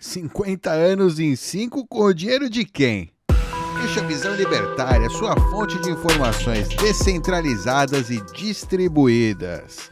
50 anos em 5 com o dinheiro de quem? Este é a Visão Libertária, sua fonte de informações descentralizadas e distribuídas.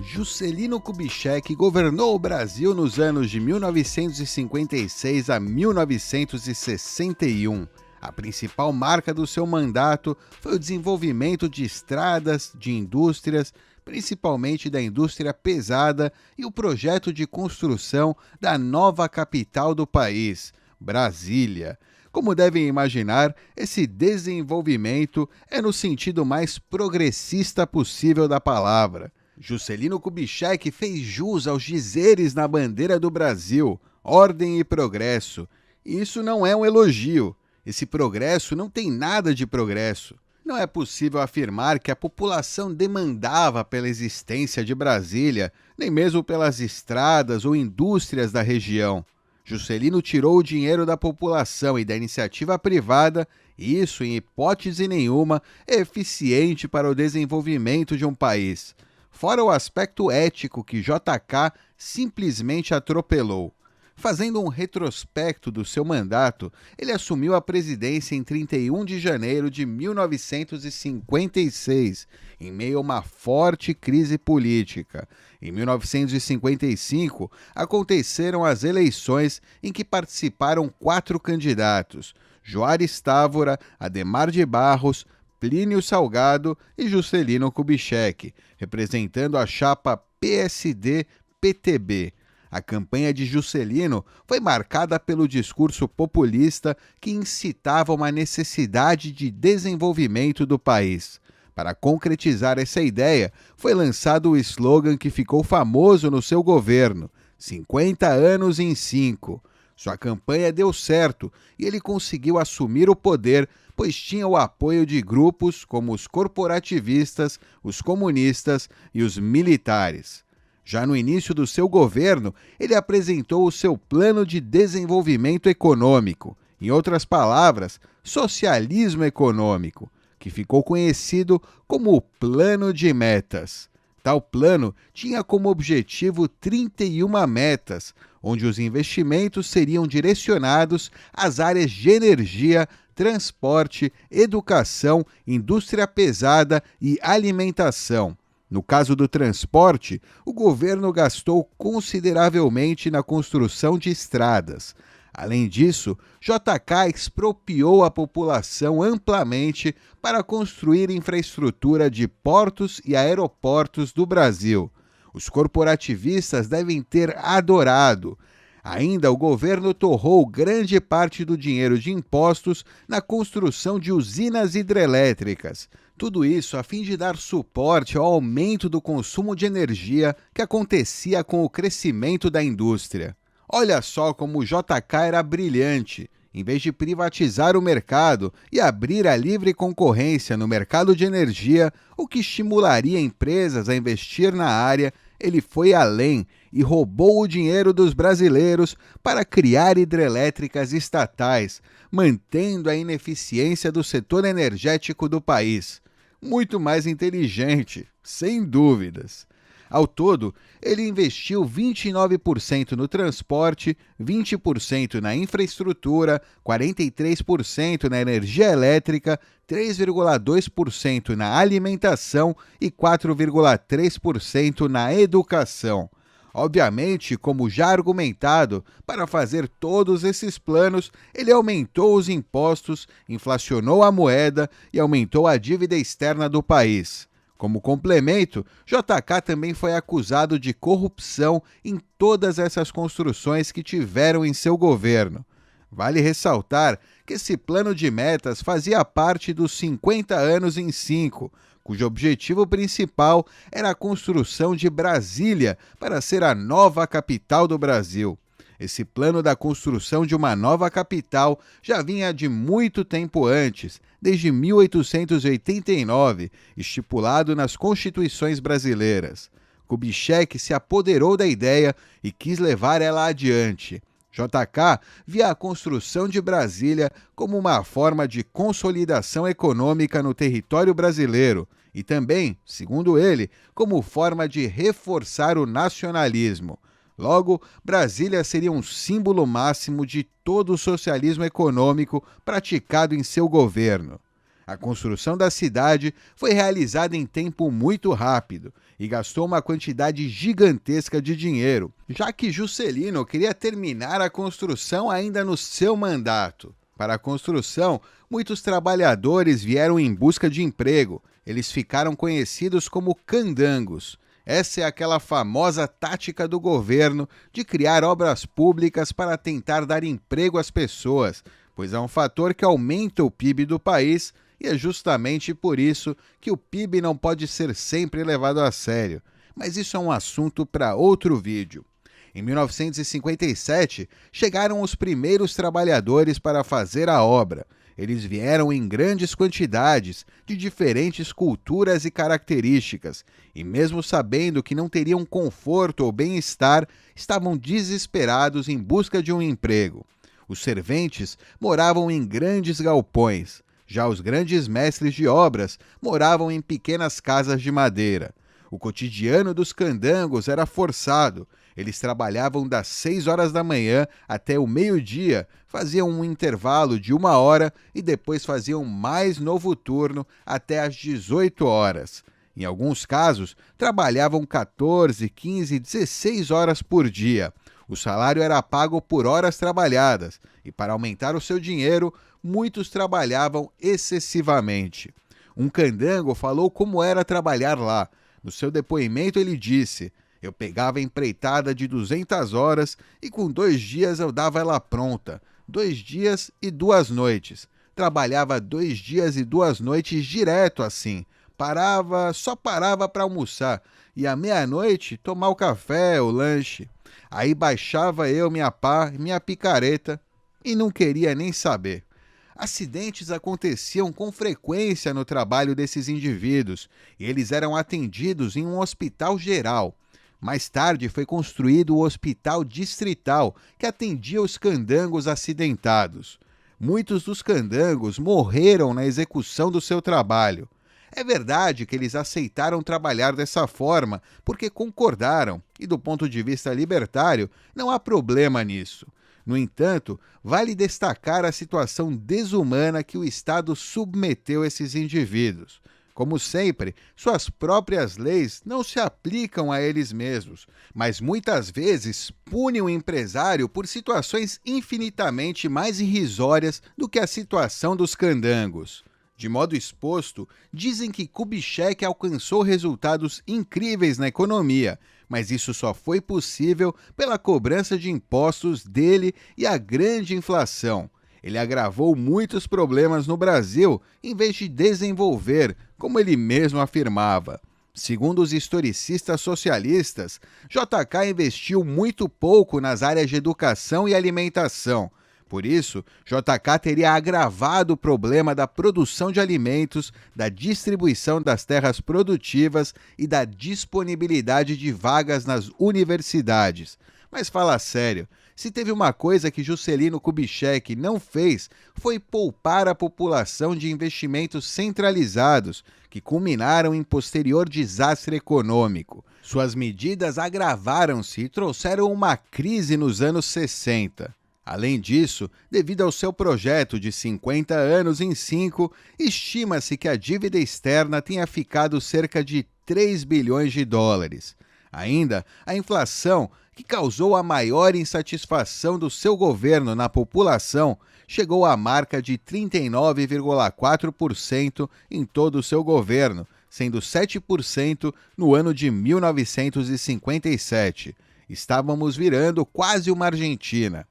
Juscelino Kubitschek governou o Brasil nos anos de 1956 a 1961. A principal marca do seu mandato foi o desenvolvimento de estradas, de indústrias, principalmente da indústria pesada, e o projeto de construção da nova capital do país, Brasília. Como devem imaginar, esse desenvolvimento é no sentido mais progressista possível da palavra. Juscelino Kubitschek fez jus aos dizeres na bandeira do Brasil, ordem e progresso. Isso não é um elogio. Esse progresso não tem nada de progresso. Não é possível afirmar que a população demandava pela existência de Brasília, nem mesmo pelas estradas ou indústrias da região. Juscelino tirou o dinheiro da população e da iniciativa privada, e isso, em hipótese nenhuma, é eficiente para o desenvolvimento de um país. Fora o aspecto ético que JK simplesmente atropelou. Fazendo um retrospecto do seu mandato, ele assumiu a presidência em 31 de janeiro de 1956, em meio a uma forte crise política. Em 1955, aconteceram as eleições em que participaram 4 candidatos: Juarez Távora, Adhemar de Barros, Plínio Salgado e Juscelino Kubitschek, representando a chapa PSD-PTB. A campanha de Juscelino foi marcada pelo discurso populista que incitava uma necessidade de desenvolvimento do país. Para concretizar essa ideia, foi lançado o slogan que ficou famoso no seu governo: 50 anos em 5. Sua campanha deu certo e ele conseguiu assumir o poder, pois tinha o apoio de grupos como os corporativistas, os comunistas e os militares. Já no início do seu governo, ele apresentou o seu plano de desenvolvimento econômico, em outras palavras, socialismo econômico, que ficou conhecido como o Plano de Metas. Tal plano tinha como objetivo 31 metas, onde os investimentos seriam direcionados às áreas de energia, transporte, educação, indústria pesada e alimentação. No caso do transporte, o governo gastou consideravelmente na construção de estradas. Além disso, JK expropriou a população amplamente para construir infraestrutura de portos e aeroportos do Brasil. Os corporativistas devem ter adorado. Ainda, o governo torrou grande parte do dinheiro de impostos na construção de usinas hidrelétricas. Tudo isso a fim de dar suporte ao aumento do consumo de energia que acontecia com o crescimento da indústria. Olha só como o JK era brilhante. Em vez de privatizar o mercado e abrir a livre concorrência no mercado de energia, o que estimularia empresas a investir na área, ele foi além e roubou o dinheiro dos brasileiros para criar hidrelétricas estatais, mantendo a ineficiência do setor energético do país. Muito mais inteligente, sem dúvidas. Ao todo, ele investiu 29% no transporte, 20% na infraestrutura, 43% na energia elétrica, 3,2% na alimentação e 4,3% na educação. Obviamente, como já argumentado, para fazer todos esses planos, ele aumentou os impostos, inflacionou a moeda e aumentou a dívida externa do país. Como complemento, JK também foi acusado de corrupção em todas essas construções que tiveram em seu governo. Vale ressaltar que esse plano de metas fazia parte dos 50 anos em 5, cujo objetivo principal era a construção de Brasília para ser a nova capital do Brasil. Esse plano da construção de uma nova capital já vinha de muito tempo antes, desde 1889, estipulado nas constituições brasileiras. Kubitschek se apoderou da ideia e quis levar ela adiante. JK via a construção de Brasília como uma forma de consolidação econômica no território brasileiro e também, segundo ele, como forma de reforçar o nacionalismo. Logo, Brasília seria um símbolo máximo de todo o socialismo econômico praticado em seu governo. A construção da cidade foi realizada em tempo muito rápido e gastou uma quantidade gigantesca de dinheiro, já que Juscelino queria terminar a construção ainda no seu mandato. Para a construção, muitos trabalhadores vieram em busca de emprego. Eles ficaram conhecidos como candangos. Essa é aquela famosa tática do governo de criar obras públicas para tentar dar emprego às pessoas, pois é um fator que aumenta o PIB do país e é justamente por isso que o PIB não pode ser sempre levado a sério. Mas isso é um assunto para outro vídeo. Em 1957, chegaram os primeiros trabalhadores para fazer a obra. Eles vieram em grandes quantidades, de diferentes culturas e características, e mesmo sabendo que não teriam conforto ou bem-estar, estavam desesperados em busca de um emprego. Os serventes moravam em grandes galpões, já os grandes mestres de obras moravam em pequenas casas de madeira. O cotidiano dos candangos era forçado. Eles trabalhavam das 6 horas da manhã até o meio-dia, faziam um intervalo de 1 hora e depois faziam mais novo turno até às 18 horas. Em alguns casos, trabalhavam 14, 15, 16 horas por dia. O salário era pago por horas trabalhadas e, para aumentar o seu dinheiro, muitos trabalhavam excessivamente. Um candango falou como era trabalhar lá. No seu depoimento, ele disse: "Eu pegava a empreitada de 200 horas e com 2 dias eu dava ela pronta. 2 dias e 2 noites. Trabalhava 2 dias e 2 noites direto assim. Só parava para almoçar. E à meia-noite tomar o café, o lanche. Aí baixava eu minha pá, minha picareta e não queria nem saber." Acidentes aconteciam com frequência no trabalho desses indivíduos e eles eram atendidos em um hospital geral. Mais tarde foi construído o Hospital Distrital, que atendia os candangos acidentados. Muitos dos candangos morreram na execução do seu trabalho. É verdade que eles aceitaram trabalhar dessa forma porque concordaram, e do ponto de vista libertário, não há problema nisso. No entanto, vale destacar a situação desumana que o Estado submeteu esses indivíduos. Como sempre, suas próprias leis não se aplicam a eles mesmos, mas muitas vezes punem o empresário por situações infinitamente mais irrisórias do que a situação dos candangos. De modo exposto, dizem que Kubitschek alcançou resultados incríveis na economia, mas isso só foi possível pela cobrança de impostos dele e a grande inflação. Ele agravou muitos problemas no Brasil, em vez de desenvolver, como ele mesmo afirmava. Segundo os historicistas socialistas, JK investiu muito pouco nas áreas de educação e alimentação. Por isso, JK teria agravado o problema da produção de alimentos, da distribuição das terras produtivas e da disponibilidade de vagas nas universidades. Mas fala sério, se teve uma coisa que Juscelino Kubitschek não fez, foi poupar a população de investimentos centralizados, que culminaram em posterior desastre econômico. Suas medidas agravaram-se e trouxeram uma crise nos anos 60. Além disso, devido ao seu projeto de 50 anos em 5, estima-se que a dívida externa tenha ficado cerca de 3 bilhões de dólares. Ainda, a inflação, que causou a maior insatisfação do seu governo na população, chegou à marca de 39,4% em todo o seu governo, sendo 7% no ano de 1957. Estávamos virando quase uma Argentina.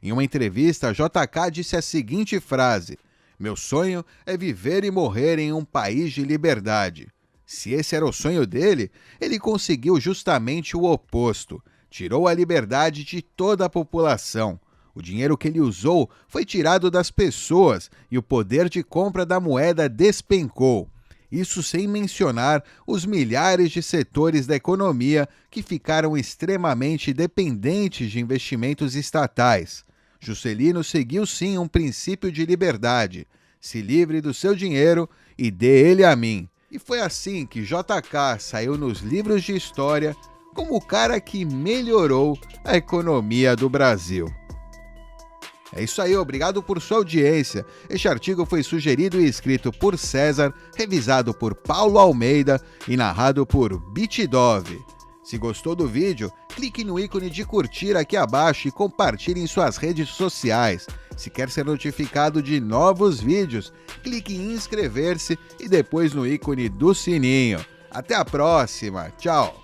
Em uma entrevista, JK disse a seguinte frase: "Meu sonho é viver e morrer em um país de liberdade." Se esse era o sonho dele, ele conseguiu justamente o oposto. Tirou a liberdade de toda a população. O dinheiro que ele usou foi tirado das pessoas e o poder de compra da moeda despencou. Isso sem mencionar os milhares de setores da economia que ficaram extremamente dependentes de investimentos estatais. Juscelino seguiu sim um princípio de liberdade: se livre do seu dinheiro e dê ele a mim. E foi assim que JK saiu nos livros de história como o cara que melhorou a economia do Brasil. É isso aí, obrigado por sua audiência. Este artigo foi sugerido e escrito por César, revisado por Paulo Almeida e narrado por Bitdove. Se gostou do vídeo, clique no ícone de curtir aqui abaixo e compartilhe em suas redes sociais. Se quer ser notificado de novos vídeos, clique em inscrever-se e depois no ícone do sininho. Até a próxima, tchau!